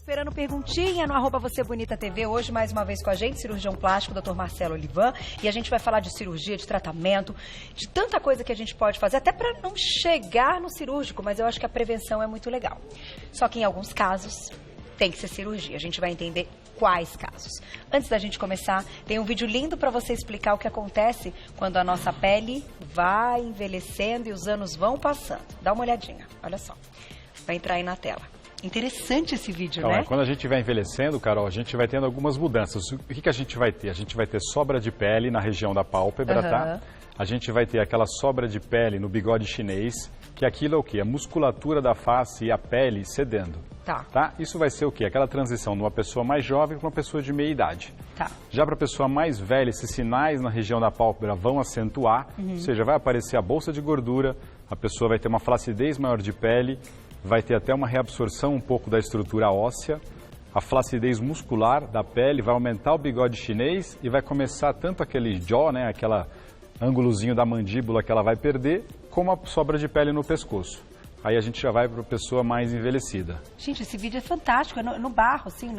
Esperando perguntinha no @VocêBonitaTV. Hoje, mais uma vez com a gente, cirurgião plástico, Dr. Marcelo Olivan. E a gente vai falar de cirurgia, de tratamento, de tanta coisa que a gente pode fazer, até para não chegar no cirúrgico, mas eu acho que a prevenção é muito legal. Só que em alguns casos tem que ser cirurgia. A gente vai entender quais casos. Antes da gente começar, tem um vídeo lindo para você explicar o que acontece quando a nossa pele vai envelhecendo e os anos vão passando. Dá uma olhadinha, olha só. Vai entrar aí na tela. Interessante esse vídeo, Então, né? Quando a gente vai envelhecendo, Carol, a gente vai tendo algumas mudanças. O que a gente vai ter? A gente vai ter sobra de pele na região da pálpebra, tá? A gente vai ter aquela sobra de pele no bigode chinês, que aquilo é o quê? A musculatura da face e a pele cedendo. Tá? Isso vai ser o quê? Aquela transição de uma pessoa mais jovem para uma pessoa de meia idade. Tá. Já para a pessoa mais velha, esses sinais na região da pálpebra vão acentuar, ou seja, vai aparecer a bolsa de gordura, a pessoa vai ter uma flacidez maior de pele, vai ter até uma reabsorção um pouco da estrutura óssea, a flacidez muscular da pele, vai aumentar o bigode chinês e vai começar tanto aquele jaw, né, aquela ângulozinho da mandíbula que ela vai perder, como a sobra de pele no pescoço. Aí a gente já vai para a pessoa mais envelhecida. Gente, esse vídeo é fantástico, é no barro, assim,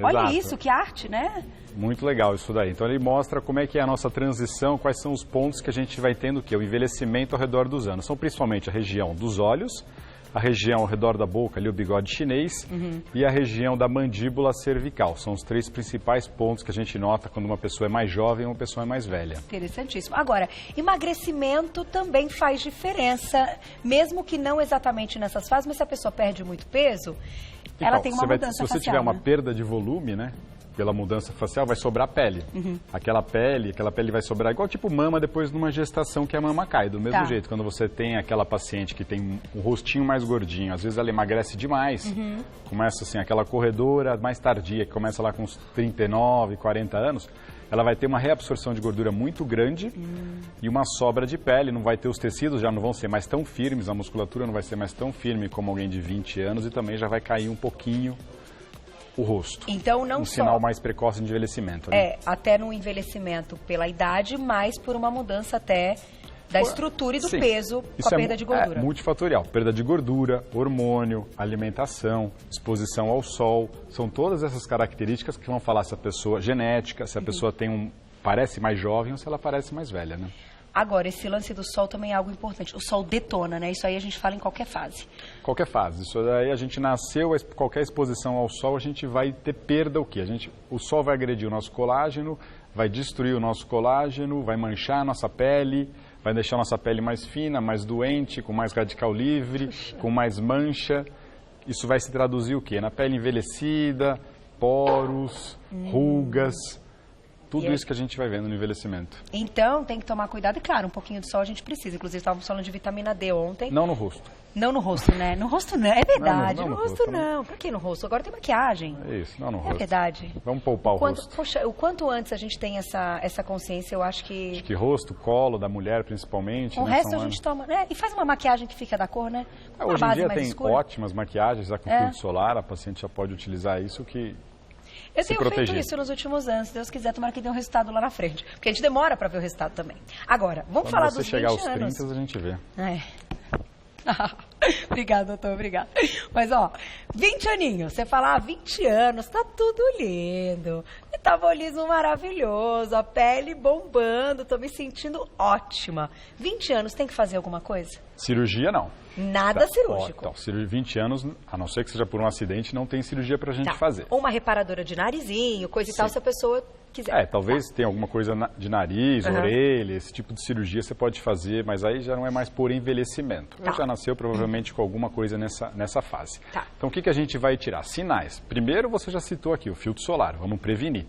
Olha isso, que arte, né? Muito legal isso daí. Então ele mostra como é que é a nossa transição, quais são os pontos que a gente vai tendo, o envelhecimento ao redor dos anos. São principalmente a região dos olhos, a região ao redor da boca, ali o bigode chinês, e a região da mandíbula cervical. São os três principais pontos que a gente nota quando uma pessoa é mais jovem e uma pessoa é mais velha. Interessantíssimo. Agora, emagrecimento também faz diferença, mesmo que não exatamente nessas fases, mas se a pessoa perde muito peso, ela tem uma mudança facial. Se você tiver uma perda de volume, né? Pela mudança facial, vai sobrar pele. Aquela pele vai sobrar igual tipo mama depois de uma gestação que a mama cai. Do mesmo jeito, quando você tem aquela paciente que tem um rostinho mais gordinho, às vezes ela emagrece demais, começa assim, aquela corredora mais tardia, que começa lá com uns 39, 40 anos, ela vai ter uma reabsorção de gordura muito grande e uma sobra de pele, não vai ter os tecidos, já não vão ser mais tão firmes, a musculatura não vai ser mais tão firme como alguém de 20 anos e também já vai cair um pouquinho o rosto. Então, não só sinal mais precoce de envelhecimento, né? Até no envelhecimento pela idade, mas por uma mudança até da estrutura e do peso com a perda de gordura. É multifatorial. Perda de gordura, hormônio, alimentação, exposição ao sol. São todas essas características que vão falar se a pessoa genética, se a pessoa parece mais jovem ou se ela parece mais velha, né? Agora, esse lance do sol também é algo importante. O sol detona, né? Isso aí a gente fala em qualquer fase. Qualquer fase. Isso daí a gente nasceu, qualquer exposição ao sol, a gente vai ter perda o quê? O sol vai agredir o nosso colágeno, vai destruir o nosso colágeno, vai manchar a nossa pele, vai deixar a nossa pele mais fina, mais doente, com mais radical livre, com mais mancha. Isso vai se traduzir o quê? Na pele envelhecida, poros, rugas. Tudo isso que a gente vai vendo no envelhecimento. Então, tem que tomar cuidado. E, claro, um pouquinho de sol a gente precisa. Inclusive, estávamos falando de vitamina D ontem. Não no rosto. Não no rosto, né? No rosto não, é verdade. Não no rosto não. Pra que no rosto? Agora tem maquiagem. É isso, não no rosto. É verdade. Vamos poupar o rosto. Poxa, o quanto antes a gente tem essa consciência, eu acho que... Acho que rosto, colo da mulher, principalmente. O resto a gente toma, né? E faz uma maquiagem que fica da cor, né? Hoje em dia tem ótimas maquiagens, já com filtro solar, a paciente já pode utilizar isso que... Eu tenho feito isso nos últimos anos, se Deus quiser, tomara que dê um resultado lá na frente. Porque a gente demora para ver o resultado também. Agora, vamos falar dos 20 anos. Quando você chegar aos 30, a gente vê. Obrigada, doutor, obrigada. Mas, 20 aninhos, você fala, 20 anos, tá tudo lindo. Metabolismo maravilhoso, a pele bombando, tô me sentindo ótima. 20 anos, tem que fazer alguma coisa? Cirurgia, não. Nada cirúrgico. Então, 20 anos, a não ser que seja por um acidente, não tem cirurgia pra gente fazer. Ou uma reparadora de narizinho, coisa e tal, se a pessoa quiser. Talvez tenha alguma coisa de nariz, orelha, esse tipo de cirurgia você pode fazer, mas aí já não é mais por envelhecimento. Já nasceu provavelmente com alguma coisa nessa fase. Então, o que a gente vai tirar? Sinais. Primeiro, você já citou aqui, o filtro solar, vamos prevenir,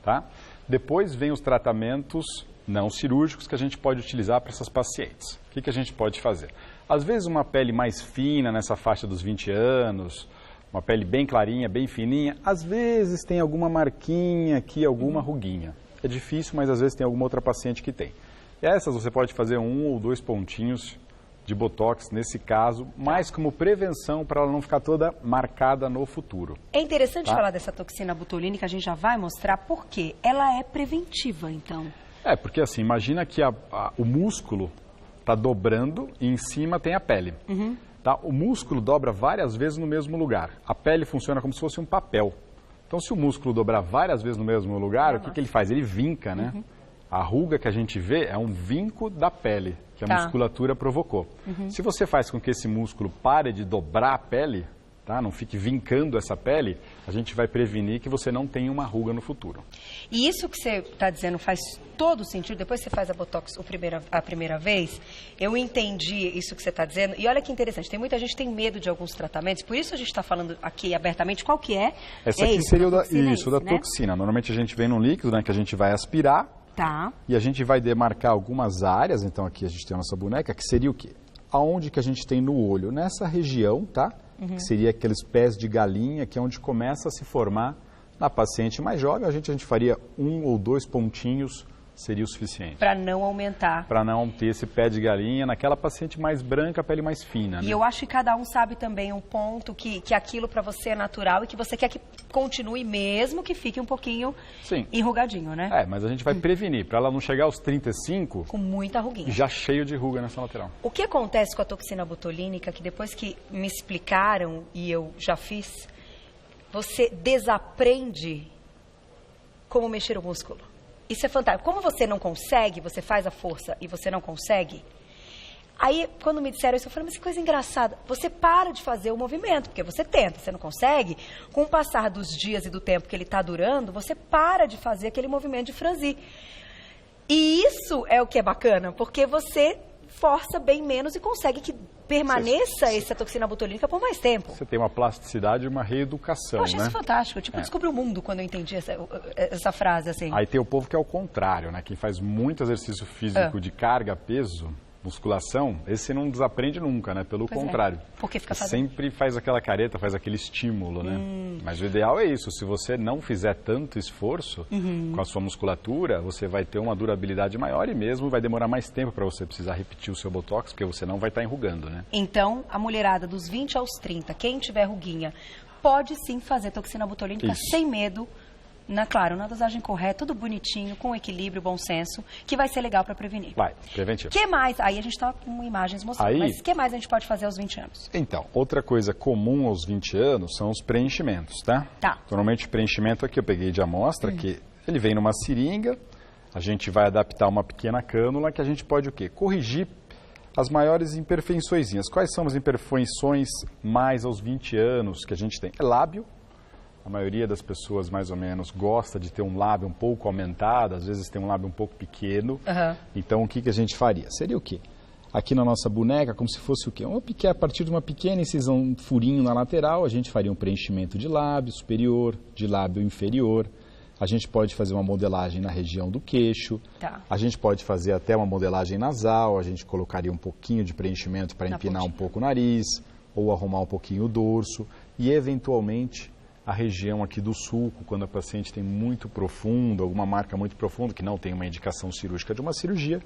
tá? Depois vem os tratamentos não cirúrgicos que a gente pode utilizar para essas pacientes. O que a gente pode fazer? Às vezes uma pele mais fina nessa faixa dos 20 anos, uma pele bem clarinha, bem fininha, às vezes tem alguma marquinha aqui, alguma ruguinha. É difícil, mas às vezes tem alguma outra paciente que tem. Essas você pode fazer 1 ou 2 pontinhos de botox nesse caso, mais como prevenção para ela não ficar toda marcada no futuro. É interessante falar dessa toxina botulínica, a gente já vai mostrar por quê. Ela é preventiva, então. Porque assim, imagina que o músculo está dobrando e em cima tem a pele. Tá? O músculo dobra várias vezes no mesmo lugar. A pele funciona como se fosse um papel. Então, se o músculo dobrar várias vezes no mesmo lugar, o que ele faz? Ele vinca, né? A ruga que a gente vê é um vinco da pele, que a musculatura provocou. Se você faz com que esse músculo pare de dobrar a pele, tá? Não fique vincando essa pele, a gente vai prevenir que você não tenha uma ruga no futuro. E isso que você está dizendo faz todo sentido. Depois que você faz a Botox a primeira vez, eu entendi isso que você está dizendo. E olha que interessante, tem muita gente que tem medo de alguns tratamentos, por isso a gente está falando aqui abertamente qual que é. Essa aqui seria o da toxina. Normalmente a gente vem num líquido, né, que a gente vai aspirar. Tá. E a gente vai demarcar algumas áreas. Então aqui a gente tem a nossa boneca, que seria o quê? Aonde que a gente tem no olho? Nessa região, tá? Que seria aqueles pés de galinha, que é onde começa a se formar na paciente mais jovem. A gente faria 1 ou 2 pontinhos, seria o suficiente. Para não aumentar. Para não ter esse pé de galinha naquela paciente mais branca, a pele mais fina. E né? eu acho que cada um sabe também um ponto que aquilo para você é natural e que você quer que continue mesmo que fique um pouquinho enrugadinho, né? Mas a gente vai prevenir, para ela não chegar aos 35... Com muita ruguinha. Já cheio de ruga nessa lateral. O que acontece com a toxina botulínica, que depois que me explicaram e eu já fiz, você desaprende como mexer o músculo. Isso é fantástico. Como você não consegue, você faz a força e você não consegue. Aí, quando me disseram isso, eu falei, mas que coisa engraçada. Você para de fazer o movimento, porque você tenta, você não consegue. Com o passar dos dias e do tempo que ele está durando, você para de fazer aquele movimento de franzir. E isso é o que é bacana, porque você força bem menos e consegue que permaneça essa toxina botulínica por mais tempo. Você tem uma plasticidade e uma reeducação, eu achei isso fantástico. Eu descobri o mundo quando eu entendi essa frase, assim. Aí tem o povo que é o contrário, né? Quem faz muito exercício físico de carga, peso, musculação, esse não desaprende nunca, né? Pelo contrário. Porque fica fazendo. Sempre faz aquela careta, faz aquele estímulo, né? Mas o ideal é isso. Se você não fizer tanto esforço com a sua musculatura, você vai ter uma durabilidade maior e mesmo vai demorar mais tempo para você precisar repetir o seu Botox, porque você não vai estar enrugando, né? Então, a mulherada dos 20 aos 30, quem tiver ruguinha, pode sim fazer toxina botulínica sem medo. Claro, na dosagem correta, tudo bonitinho, com equilíbrio, bom senso, que vai ser legal para prevenir. Vai, preventivo. O que mais? Aí a gente está com imagens mostrando, mas o que mais a gente pode fazer aos 20 anos? Então, outra coisa comum aos 20 anos são os preenchimentos, tá? Normalmente o preenchimento aqui eu peguei de amostra, que ele vem numa seringa, a gente vai adaptar uma pequena cânula que a gente pode o quê? Corrigir as maiores imperfeiçõezinhas. Quais são as imperfeições mais aos 20 anos que a gente tem? É lábio. A maioria das pessoas, mais ou menos, gosta de ter um lábio um pouco aumentado, às vezes tem um lábio um pouco pequeno. Então, o que a gente faria? Seria o quê? Aqui na nossa boneca, como se fosse o quê? A partir de uma pequena incisão, um furinho na lateral, a gente faria um preenchimento de lábio superior, de lábio inferior. A gente pode fazer uma modelagem na região do queixo. A gente pode fazer até uma modelagem nasal, a gente colocaria um pouquinho de preenchimento para empinar um pouco o nariz, ou arrumar um pouquinho o dorso, e eventualmente a região aqui do sulco, quando a paciente tem muito profundo, alguma marca muito profunda, que não tem uma indicação cirúrgica de uma cirurgia,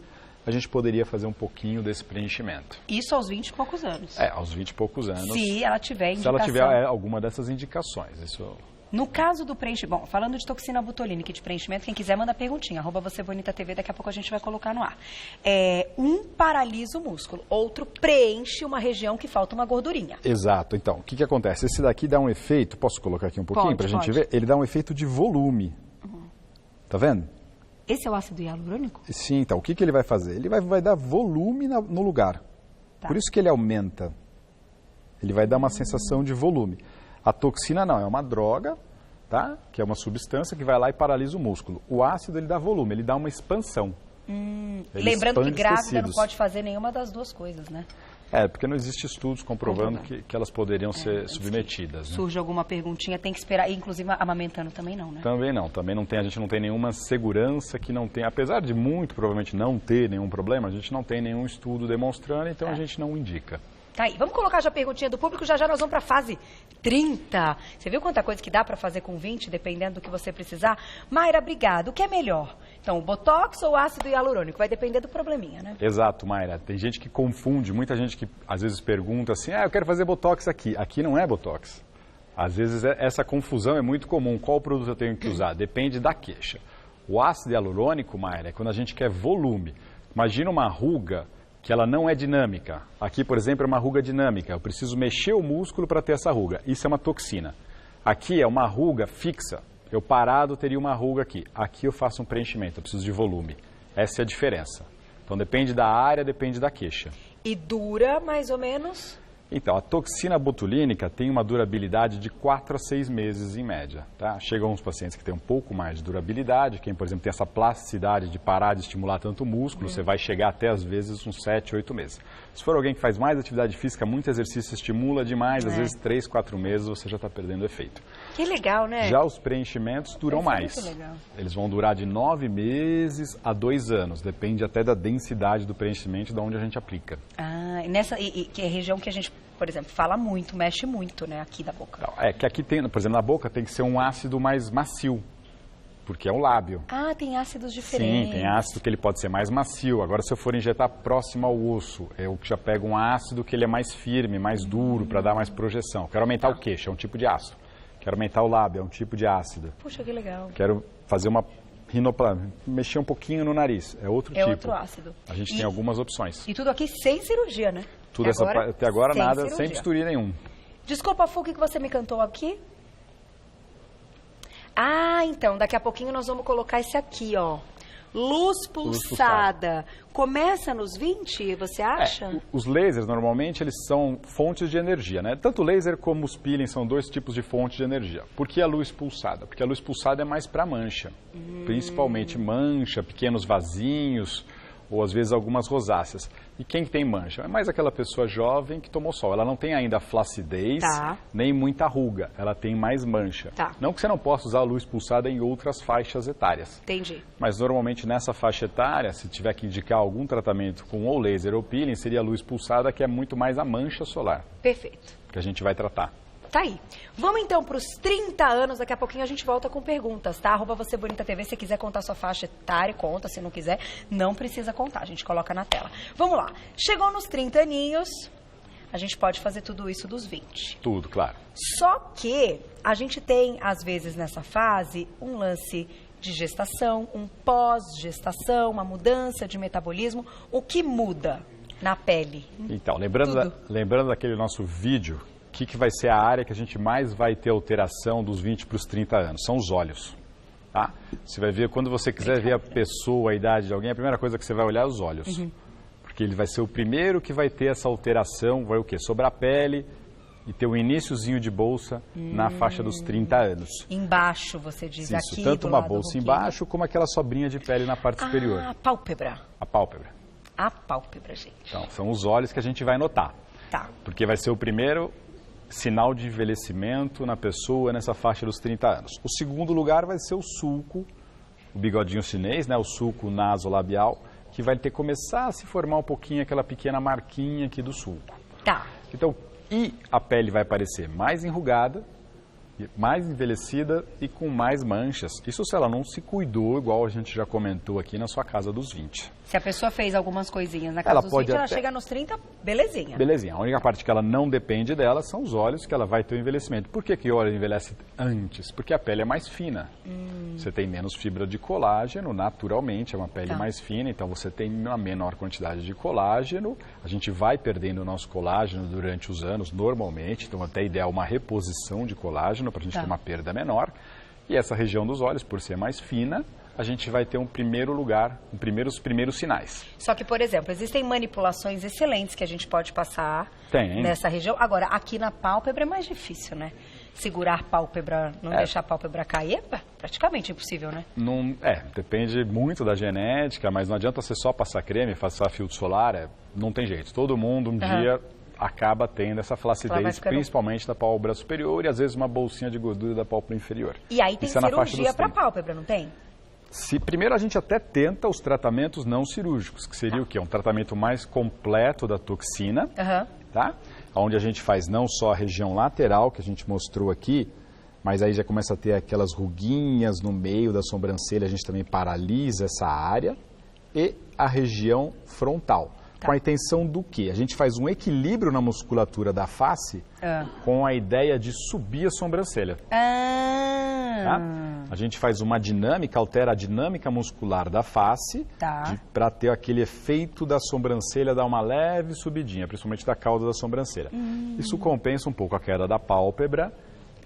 a gente poderia fazer um pouquinho desse preenchimento. Isso aos 20 e poucos anos. Aos 20 e poucos anos. Se ela tiver indicação. Se ela tiver alguma dessas indicações. No caso do preenchimento, bom, falando de toxina botulínica e de preenchimento, quem quiser manda perguntinha, @VocêBonitaTV, daqui a pouco a gente vai colocar no ar. Um paralisa o músculo, outro preenche uma região que falta uma gordurinha. Exato, então, o que acontece? Esse daqui dá um efeito, posso colocar aqui um pouquinho para a gente ver? Ele dá um efeito de volume, tá vendo? Esse é o ácido hialurônico? Sim, então, o que ele vai fazer? Ele vai dar volume no lugar, por isso que ele aumenta, ele vai dar uma sensação de volume. A toxina não, é uma droga, tá? Que é uma substância que vai lá e paralisa o músculo. O ácido, ele dá volume, ele dá uma expansão. Lembrando que grávida não pode fazer nenhuma das duas coisas, né? Porque não existe estudos comprovando que elas poderiam ser submetidas. Né? Surge alguma perguntinha, tem que esperar, inclusive amamentando também não, né? Também não tem, a gente não tem nenhuma segurança que não tem, apesar de muito provavelmente não ter nenhum problema, a gente não tem nenhum estudo demonstrando, então a gente não indica. Tá aí, vamos colocar já a perguntinha do público, já nós vamos para a fase 30. Você viu quanta coisa que dá para fazer com 20, dependendo do que você precisar? Mayra, obrigado. O que é melhor? Então, o Botox ou o ácido hialurônico? Vai depender do probleminha, né? Exato, Mayra. Tem gente que confunde, muita gente que às vezes pergunta assim, eu quero fazer Botox aqui. Aqui não é Botox. Às vezes essa confusão é muito comum. Qual produto eu tenho que usar? Depende da queixa. O ácido hialurônico, Mayra, é quando a gente quer volume. Imagina uma ruga que ela não é dinâmica. Aqui, por exemplo, é uma ruga dinâmica. Eu preciso mexer o músculo para ter essa ruga. Isso é uma toxina. Aqui é uma ruga fixa. Eu parado teria uma ruga aqui. Aqui eu faço um preenchimento, eu preciso de volume. Essa é a diferença. Então depende da área, depende da queixa. E dura mais ou menos? Então, a toxina botulínica tem uma durabilidade de 4 a 6 meses em média. Tá? Chegam uns pacientes que têm um pouco mais de durabilidade, quem, por exemplo, tem essa plasticidade de parar de estimular tanto o músculo, você vai chegar até, às vezes, uns 7, 8 meses. Se for alguém que faz mais atividade física, muito exercício estimula demais, às vezes 3, 4 meses você já está perdendo efeito. Que legal, né? Já os preenchimentos duram mais. Muito legal. Eles vão durar de 9 meses a 2 anos, depende até da densidade do preenchimento e de onde a gente aplica. Que é a região que a gente, por exemplo, fala muito, mexe muito, né, aqui da boca. É que aqui tem, por exemplo, na boca tem que ser um ácido mais macio, porque é o lábio. Ah, tem ácidos diferentes. Sim, tem ácido que ele pode ser mais macio. Agora, se eu for injetar próximo ao osso, eu já pego um ácido que ele é mais firme, mais duro, para dar mais projeção. Quero aumentar o queixo, é um tipo de ácido. Quero aumentar o lábio, é um tipo de ácido. Puxa, que legal. Quero fazer uma rinoplastia, mexer um pouquinho no nariz, é outro tipo. É outro ácido. A gente tem algumas opções. E tudo aqui sem cirurgia, né? Tudo até agora nada, cirurgia. Sem bisturi nenhum. Desculpa, Fu, o que você me cantou aqui? Ah, então, daqui a pouquinho nós vamos colocar esse aqui, ó. Luz pulsada. Começa nos 20, você acha? Os lasers, normalmente, eles são fontes de energia, né? Tanto o laser como os peelings são 2 tipos de fonte de energia. Por que a luz pulsada? Porque a luz pulsada é mais para mancha. Principalmente mancha, pequenos vasinhos, ou às vezes algumas rosáceas. E quem que tem mancha? É mais aquela pessoa jovem que tomou sol. Ela não tem ainda flacidez, nem muita ruga. Ela tem mais mancha. Não que você não possa usar a luz pulsada em outras faixas etárias. Entendi. Mas normalmente nessa faixa etária, se tiver que indicar algum tratamento com ou laser ou peeling, seria a luz pulsada, que é muito mais a mancha solar. Perfeito. Que a gente vai tratar. Tá aí. Vamos então para os 30 anos, daqui a pouquinho a gente volta com perguntas, tá? @VocêBonitaTV, se quiser contar sua faixa etária, conta, se não quiser, não precisa contar, a gente coloca na tela. Vamos lá, chegou nos 30 aninhos, a gente pode fazer tudo isso dos 20. Tudo, claro. Só que a gente tem, às vezes, nessa fase, um lance de gestação, um pós-gestação, uma mudança de metabolismo, o que muda na pele? Então, lembrando daquele nosso vídeo, o que vai ser a área que a gente mais vai ter alteração dos 20 para os 30 anos? São os olhos. Tá? Você vai ver, quando você quiser ver a pessoa, a idade de alguém, a primeira coisa que você vai olhar é os olhos. Porque ele vai ser o primeiro que vai ter essa alteração, vai o quê? Sobre a pele e ter um iniciozinho de bolsa na faixa dos 30 anos. Embaixo, você diz. Isso, aqui tanto do uma lado bolsa embaixo, como aquela sobrinha de pele na parte superior. A pálpebra. A pálpebra. A pálpebra, gente. Então, são os olhos que a gente vai notar. Tá. Porque vai ser o primeiro sinal de envelhecimento na pessoa nessa faixa dos 30 anos. O segundo lugar vai ser o sulco, o bigodinho chinês, né, o sulco nasolabial, que vai ter que começar a se formar um pouquinho aquela pequena marquinha aqui do sulco. Tá. Então, e a pele vai parecer mais enrugada, mais envelhecida e com mais manchas. Isso se ela não se cuidou, igual a gente já comentou aqui, na sua casa dos 20. Se a pessoa fez algumas coisinhas na casa dos 20, ela chega nos 30, belezinha. Belezinha. A única parte que ela não depende dela são os olhos, que ela vai ter o envelhecimento. Por que o olho envelhece antes? Porque a pele é mais fina. Você tem menos fibra de colágeno, naturalmente, é uma pele mais fina, então você tem uma menor quantidade de colágeno. A gente vai perdendo o nosso colágeno durante os anos, normalmente, então até ideal uma reposição de colágeno para a gente ter uma perda menor. E essa região dos olhos, por ser mais fina, a gente vai ter um primeiro lugar, os primeiros sinais. Só que, por exemplo, existem manipulações excelentes que a gente pode passar nessa região. Agora, aqui na pálpebra é mais difícil, né? Segurar a pálpebra, não deixar a pálpebra cair, é praticamente impossível, né? Não, depende muito da genética, mas não adianta você só passar creme, passar filtro solar, não tem jeito. Todo mundo um dia acaba tendo essa flacidez, principalmente da pálpebra superior e às vezes uma bolsinha de gordura da pálpebra inferior. E aí tem cirurgia para pálpebra, não tem? Primeiro a gente até tenta os tratamentos não cirúrgicos, que seria o quê? Um tratamento mais completo da toxina, tá? Onde a gente faz não só a região lateral, que a gente mostrou aqui, mas aí já começa a ter aquelas ruguinhas no meio da sobrancelha, a gente também paralisa essa área, e a região frontal. Com a intenção do quê? A gente faz um equilíbrio na musculatura da face com a ideia de subir a sobrancelha. Tá? A gente faz uma dinâmica, altera a dinâmica muscular da face, para ter aquele efeito da sobrancelha dar uma leve subidinha, principalmente da cauda da sobrancelha. Isso compensa um pouco a queda da pálpebra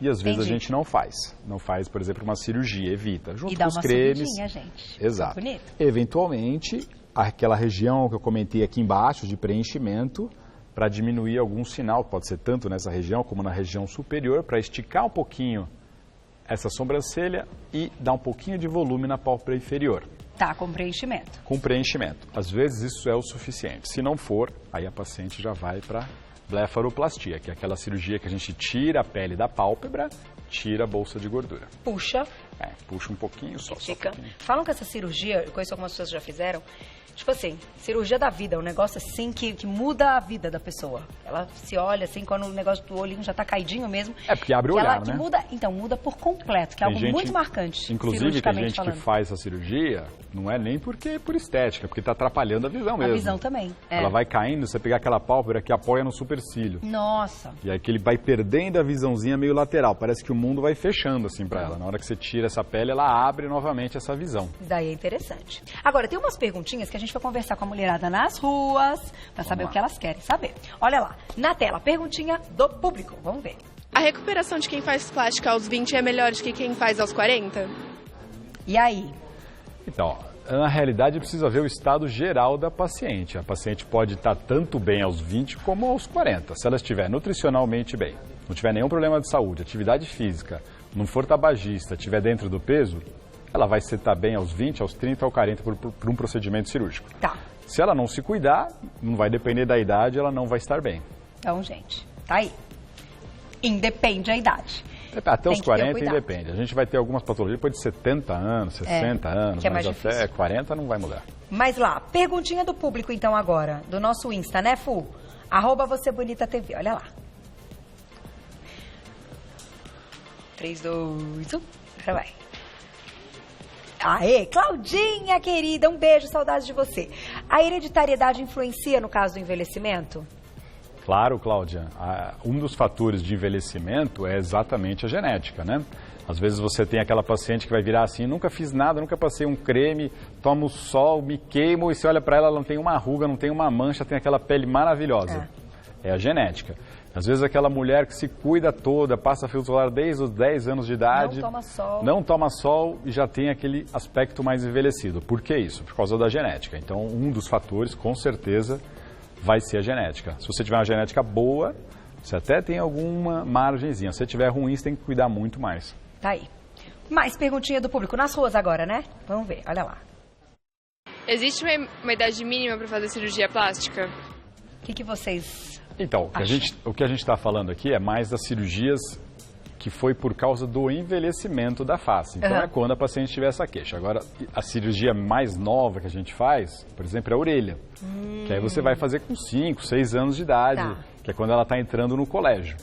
e às vezes a gente não faz. Não faz, por exemplo, uma cirurgia, evita. Junto com os cremes. Gente. Exato. Bonito. Eventualmente, aquela região que eu comentei aqui embaixo, de preenchimento, para diminuir algum sinal, pode ser tanto nessa região como na região superior, para esticar um pouquinho essa sobrancelha e dar um pouquinho de volume na pálpebra inferior. Tá, com preenchimento. Com preenchimento. Às vezes isso é o suficiente. Se não for, aí a paciente já vai para blefaroplastia, que é aquela cirurgia que a gente tira a pele da pálpebra, tira a bolsa de gordura. Puxa. Puxa um pouquinho só. Fica. Falam que essa cirurgia, eu conheço algumas pessoas que já fizeram, tipo assim, cirurgia da vida, um negócio assim que muda a vida da pessoa. Ela se olha assim, quando o negócio do olhinho já tá caidinho mesmo. Porque abre o olhar, né? Muda por completo, que é algo muito marcante. Inclusive, tem gente que faz a cirurgia, não é nem por estética, porque tá atrapalhando a visão mesmo. A visão também. Ela vai caindo, você pegar aquela pálpebra que apoia no supercílio. Nossa. E aí que ele vai perdendo a visãozinha meio lateral. Parece que o mundo vai fechando assim pra ela. Na hora que você tira essa pele, ela abre novamente essa visão. Isso daí é interessante. Agora, tem umas perguntinhas que a gente vai conversar com a mulherada nas ruas, para saber o que elas querem saber. Olha lá, na tela, perguntinha do público. Vamos ver. A recuperação de quem faz plástica aos 20 é melhor do que quem faz aos 40? E aí? Então, na realidade, precisa ver o estado geral da paciente. A paciente pode estar tanto bem aos 20 como aos 40. Se ela estiver nutricionalmente bem, não tiver nenhum problema de saúde, atividade física, não for tabagista, estiver dentro do peso, ela vai estar bem aos 20, aos 30, aos 40 por um procedimento cirúrgico. Tá. Se ela não se cuidar, não vai depender da idade, ela não vai estar bem. Então, gente, tá aí. Independe a idade. Até os 40 independe. A gente vai ter algumas patologias depois de 70 anos, 60 anos, mas até 40 não vai mudar. Mas lá, perguntinha do público então agora, do nosso Insta, né, Fu? @VocêBonitaTV, olha lá. 3, 2, 1, já vai. Aê, Claudinha, querida, um beijo, saudades de você. A hereditariedade influencia no caso do envelhecimento? Claro, Cláudia. Um dos fatores de envelhecimento é exatamente a genética, né? Às vezes você tem aquela paciente que vai virar assim, nunca fiz nada, nunca passei um creme, tomo sol, me queimo, e você olha para ela, ela não tem uma ruga, não tem uma mancha, tem aquela pele maravilhosa. É a genética. Às vezes aquela mulher que se cuida toda, passa filtro solar desde os 10 anos de idade, não toma sol e já tem aquele aspecto mais envelhecido. Por que isso? Por causa da genética. Então, um dos fatores, com certeza, vai ser a genética. Se você tiver uma genética boa, você até tem alguma margenzinha. Se você tiver ruim, você tem que cuidar muito mais. Tá aí. Mais perguntinha do público. Nas ruas agora, né? Vamos ver, olha lá. Existe uma idade mínima para fazer cirurgia plástica? O que vocês... Então, o que a gente está falando aqui é mais das cirurgias que foi por causa do envelhecimento da face. Então, é quando a paciente tiver essa queixa. Agora, a cirurgia mais nova que a gente faz, por exemplo, é a orelha. Que aí você vai fazer com 5, 6 anos de idade, que é quando ela está entrando no colégio.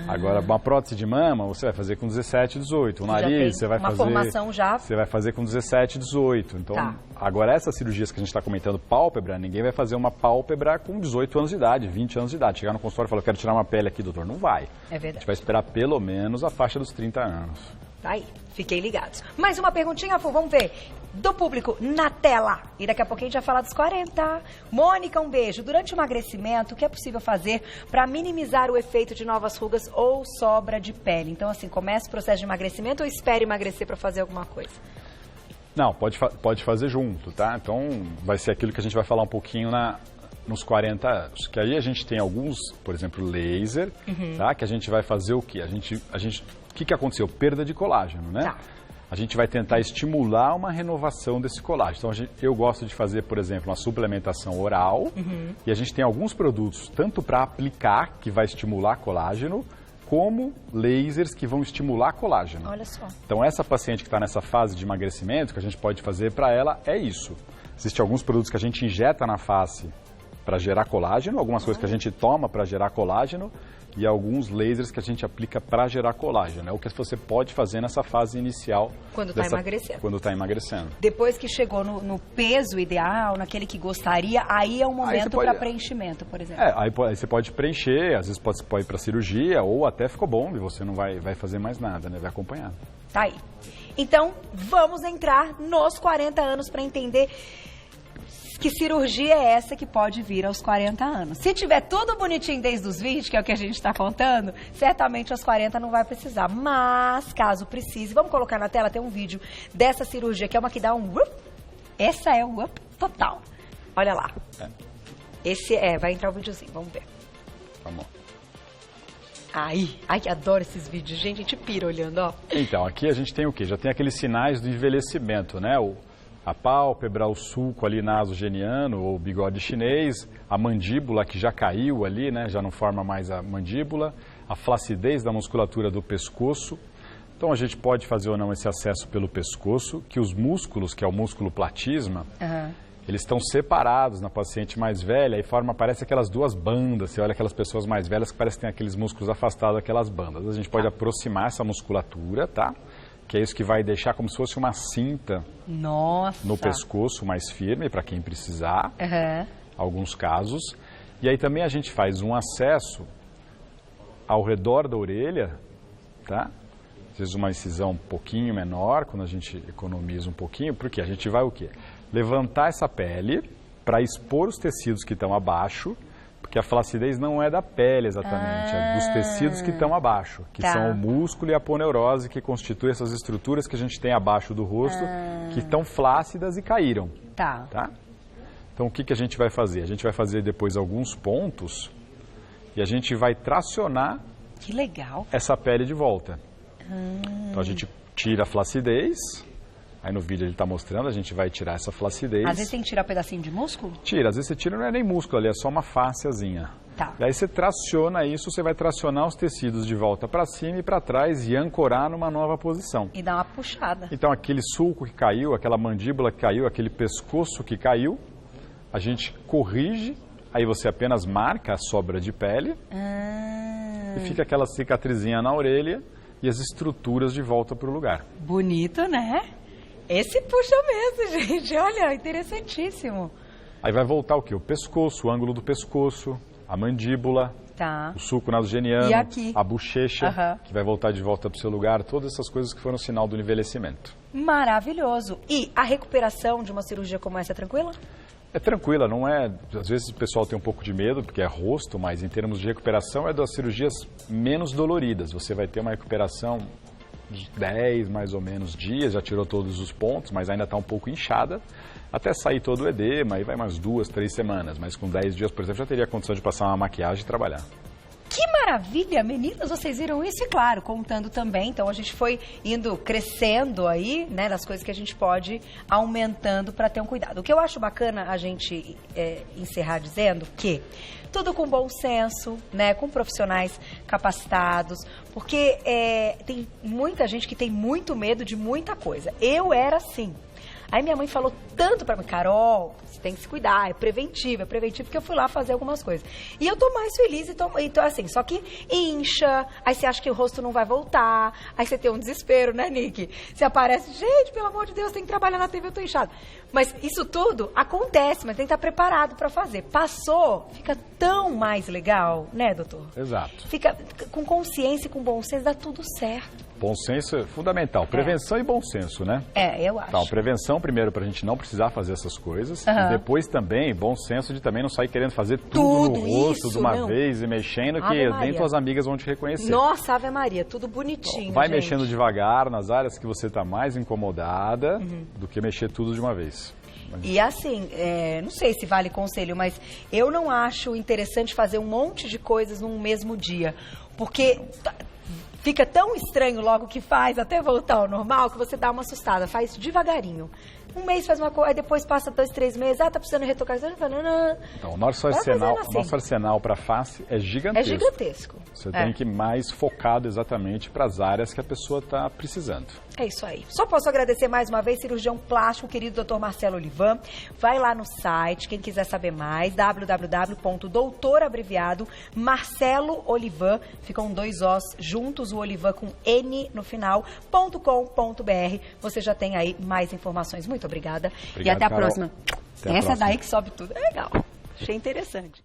Agora, uma prótese de mama, você vai fazer com 17, 18. O nariz, você vai fazer... formação já... Você vai fazer com 17, 18. Então, agora essas cirurgias que a gente está comentando, pálpebra, ninguém vai fazer uma pálpebra com 18 anos de idade, 20 anos de idade. Chegar no consultório e falar, eu quero tirar uma pele aqui, doutor. Não vai. É verdade. A gente vai esperar pelo menos a faixa dos 30 anos. Tá aí, fiquem ligados. Mais uma perguntinha, Fu, vamos ver. Do público na tela. E daqui a pouquinho a gente vai falar dos 40. Mônica, um beijo. Durante o emagrecimento, o que é possível fazer para minimizar o efeito de novas rugas ou sobra de pele? Então, assim, comece o processo de emagrecimento ou espere emagrecer para fazer alguma coisa? Não, pode fazer junto, tá? Então, vai ser aquilo que a gente vai falar um pouquinho nos 40 anos. Que aí a gente tem alguns, por exemplo, laser, tá? Que a gente vai fazer o quê? O que aconteceu? Perda de colágeno, né? A gente vai tentar estimular uma renovação desse colágeno. Então, eu gosto de fazer, por exemplo, uma suplementação oral. E a gente tem alguns produtos, tanto para aplicar, que vai estimular colágeno, como lasers que vão estimular colágeno. Olha só. Então, essa paciente que está nessa fase de emagrecimento, que a gente pode fazer para ela é isso. Existem alguns produtos que a gente injeta na face para gerar colágeno, algumas coisas que a gente toma para gerar colágeno e alguns lasers que a gente aplica para gerar colágeno. É o que você pode fazer nessa fase inicial. Quando está emagrecendo. Quando está emagrecendo. Depois que chegou no peso ideal, naquele que gostaria, aí é um momento para preenchimento, por exemplo. Aí você pode preencher, às vezes pode ir para cirurgia ou até ficou bom e você não vai fazer mais nada, né? Vai acompanhar. Tá aí. Então, vamos entrar nos 40 anos para entender que cirurgia é essa que pode vir aos 40 anos. Se tiver tudo bonitinho desde os 20, que é o que a gente está contando, certamente aos 40 não vai precisar. Mas, caso precise, vamos colocar na tela, tem um vídeo dessa cirurgia, que é uma que dá um up. Essa é o up total. Olha lá. Vai entrar o videozinho, vamos ver. Vamos. Ai, adoro esses vídeos, gente, a gente pira olhando, ó. Então, aqui a gente tem o quê? Já tem aqueles sinais do envelhecimento, né? A pálpebra, o sulco ali nasogeniano ou bigode chinês, a mandíbula que já caiu ali, né? Já não forma mais a mandíbula, a flacidez da musculatura do pescoço. Então a gente pode fazer ou não esse acesso pelo pescoço, que os músculos, que é o músculo platisma, eles estão separados na paciente mais velha e parece aquelas duas bandas. Você olha aquelas pessoas mais velhas que parecem que tem aqueles músculos afastados daquelas bandas. A gente pode aproximar essa musculatura, tá? Que é isso que vai deixar como se fosse uma cinta no pescoço mais firme, para quem precisar, alguns casos. E aí também a gente faz um acesso ao redor da orelha, tá? Às vezes uma incisão um pouquinho menor, quando a gente economiza um pouquinho, porque a gente vai o quê? Levantar essa pele para expor os tecidos que estão abaixo, porque a flacidez não é da pele exatamente, é dos tecidos que estão abaixo, que são o músculo e a aponeurose, que constituem essas estruturas que a gente tem abaixo do rosto, que estão flácidas e caíram. Tá? Então, o que a gente vai fazer? A gente vai fazer depois alguns pontos e a gente vai tracionar essa pele de volta. Então, a gente tira a flacidez. Aí no vídeo ele está mostrando, a gente vai tirar essa flacidez. Às vezes tem que tirar um pedacinho de músculo? Tira, às vezes você tira, não é nem músculo ali, é só uma fásciazinha. E aí você traciona isso, você vai tracionar os tecidos de volta para cima e para trás e ancorar numa nova posição. E dar uma puxada. Então aquele sulco que caiu, aquela mandíbula que caiu, aquele pescoço que caiu, a gente corrige, aí você apenas marca a sobra de pele e fica aquela cicatrizinha na orelha e as estruturas de volta para o lugar. Bonito, né? Esse puxa mesmo, gente. Olha, interessantíssimo. Aí vai voltar o quê? O pescoço, o ângulo do pescoço, a mandíbula, o sulco nasogeniano, a bochecha, que vai voltar de volta para o seu lugar. Todas essas coisas que foram sinal do envelhecimento. Maravilhoso. E a recuperação de uma cirurgia como essa é tranquila? É tranquila, não é... Às vezes o pessoal tem um pouco de medo, porque é rosto, mas em termos de recuperação é das cirurgias menos doloridas. Você vai ter uma recuperação... de 10 mais ou menos dias, já tirou todos os pontos, mas ainda está um pouco inchada, até sair todo o edema, aí vai mais 2, 3 semanas, mas com 10 dias, por exemplo, já teria condição de passar uma maquiagem e trabalhar. Que maravilha, meninas, vocês viram isso? E claro, contando também, então a gente foi indo crescendo aí, né, das coisas que a gente pode aumentando para ter um cuidado. O que eu acho bacana a gente encerrar dizendo que tudo com bom senso, né, com profissionais capacitados, porque tem muita gente que tem muito medo de muita coisa. Eu era assim. Aí minha mãe falou tanto pra mim, Carol, você tem que se cuidar, é preventivo, porque eu fui lá fazer algumas coisas. E eu tô mais feliz, então assim, só que incha, aí você acha que o rosto não vai voltar, aí você tem um desespero, né, Nick? Você aparece, gente, pelo amor de Deus, tem que trabalhar na TV, eu tô inchada. Mas isso tudo acontece, mas tem que estar preparado pra fazer. Passou, fica tão mais legal, né, doutor? Exato. Fica com consciência e com bom senso, dá tudo certo. Bom senso é fundamental. Prevenção e bom senso, né? Eu acho. Então, prevenção primeiro para a gente não precisar fazer essas coisas. E depois também, bom senso de também não sair querendo fazer tudo no rosto de uma vez e mexendo, que nem tuas amigas vão te reconhecer. Nossa, Ave Maria, tudo bonitinho, vai mexendo devagar nas áreas que você está mais incomodada do que mexer tudo de uma vez. E assim, não sei se vale conselho, mas eu não acho interessante fazer um monte de coisas num mesmo dia. Porque fica tão estranho logo que faz, até voltar ao normal, que você dá uma assustada. Faz devagarinho. Um mês faz uma coisa, aí depois passa 2, 3 meses, tá precisando retocar. Então, o nosso arsenal para face é gigantesco. É gigantesco. Você tem que ir mais focado exatamente para as áreas que a pessoa está precisando. É isso aí. Só posso agradecer mais uma vez, cirurgião plástico, querido Dr. Marcelo Olivan. Vai lá no site, quem quiser saber mais, www.doutorabreviado.Marcelo Olivan, ficam 2 Os juntos, o Olivan com N no final.com.br. Você já tem aí mais informações. Muito obrigada. Obrigado, e até a Carol. próxima. Até a próxima. Daí que sobe tudo. É legal. Achei interessante.